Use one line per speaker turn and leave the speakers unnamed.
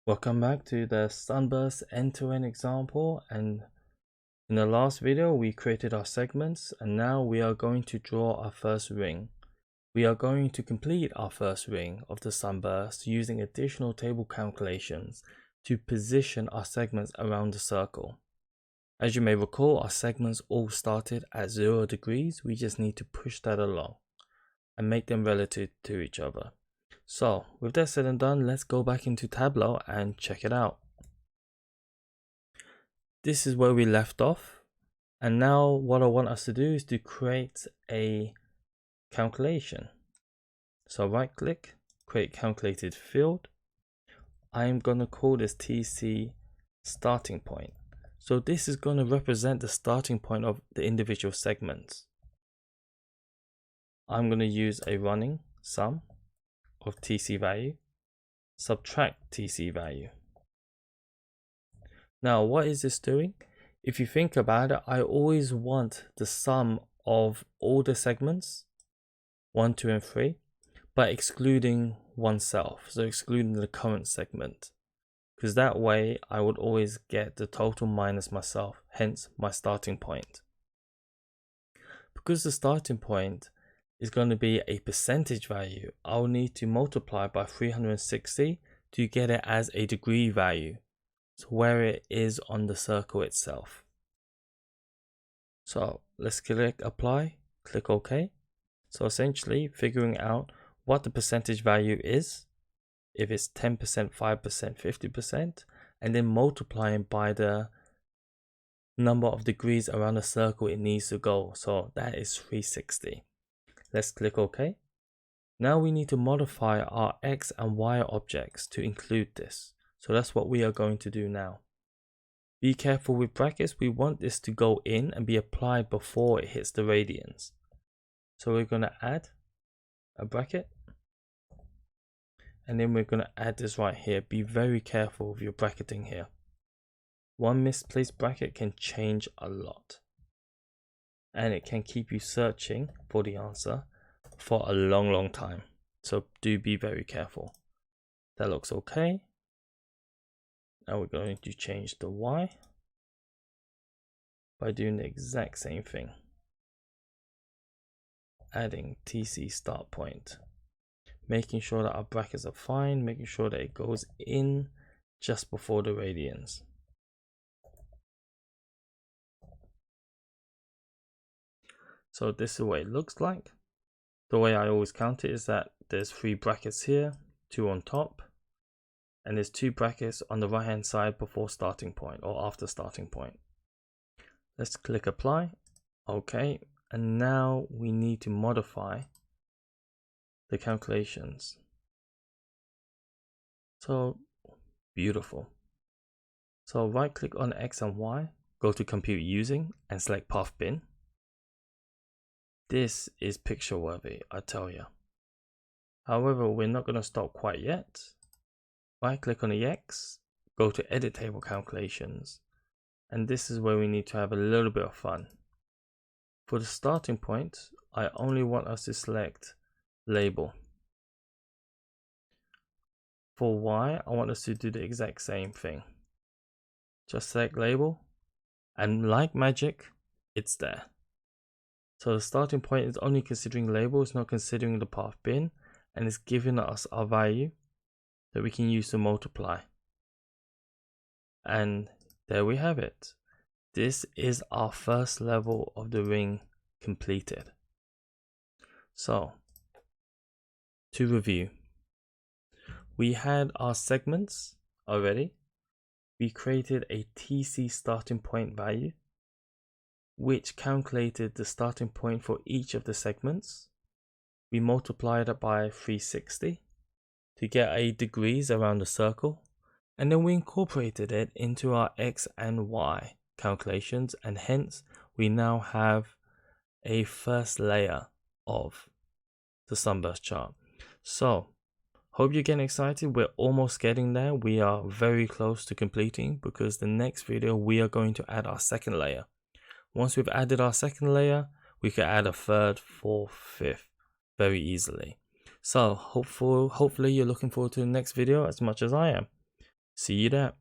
Welcome back to the Sunburst end-to-end example, and in the last video we created our segments, and now we are going to draw our first ring. We are going to complete our first ring of the Sunburst using additional table calculations to position our segments around the circle. As you may recall, our segments all started at 0 degrees. We just need to push that along and make them relative to each other. So with that said and done, let's go back into Tableau and check it out. This is where we left off, and now what I want us to do is to create a calculation. So right click, create calculated field. I'm going to call this TC starting point. So this is going to represent the starting point of the individual segments. I'm going to use a running sum of TC value, subtract TC value. Now what is this doing? If you think about it, I always want the sum of all the segments 1, 2 and 3, but excluding oneself, so excluding the current segment, because that way I would always get the total minus myself, hence my starting point. Because the starting point is going to be a percentage value, I'll need to multiply by 360 to get it as a degree value, so where it is on the circle itself. So let's click apply, click OK. So essentially figuring out what the percentage value is, if it's 10%, 5%, 50%, and then multiplying by the number of degrees around the circle it needs to go. So that is 360. Let's click OK. Now we need to modify our X and Y objects to include this. So that's what we are going to do now. Be careful with brackets. We want this to go in and be applied before it hits the radians. So we're going to add a bracket. And then we're going to add this right here. Be very careful with your bracketing here. One misplaced bracket can change a lot. And it can keep you searching for the answer for a long time. So do be very careful. That looks okay. Now we're going to change the Y by doing the exact same thing. Adding TC start point. Making sure that our brackets are fine, making sure that it goes in just before the radians. So this is what it looks like. The way I always count it is that there's 3 brackets here, 2 on top, and there's 2 brackets on the right hand side before starting point or after starting point. Let's click apply. Okay, and now we need to modify the calculations. So beautiful. So right click on X and Y, go to compute using and select path bin. This is picture worthy, I tell you. However, we're not going to stop quite yet. Right click on the X, go to edit table calculations, and this is where we need to have a little bit of fun. For the starting point, I only want us to select label. For Y, I want us to do the exact same thing. Just select label, and like magic, it's there. So the starting point is only considering label, it's not considering the path bin, and it's giving us our value that we can use to multiply. And there we have it. This is our first level of the ring completed. So to review, we had our segments already. We created a TC starting point value, which calculated the starting point for each of the segments. We multiplied it by 360 to get a degrees around the circle, and then we incorporated it into our X and Y calculations, and hence we now have a first layer of the Sunburst chart. So hope you're getting excited. We're almost getting there. We are very close to completing, because the next video we are going to add our second layer. Once we've added our second layer, we can add a third, fourth, fifth very easily. So hopefully you're looking forward to the next video as much as I am. See you there.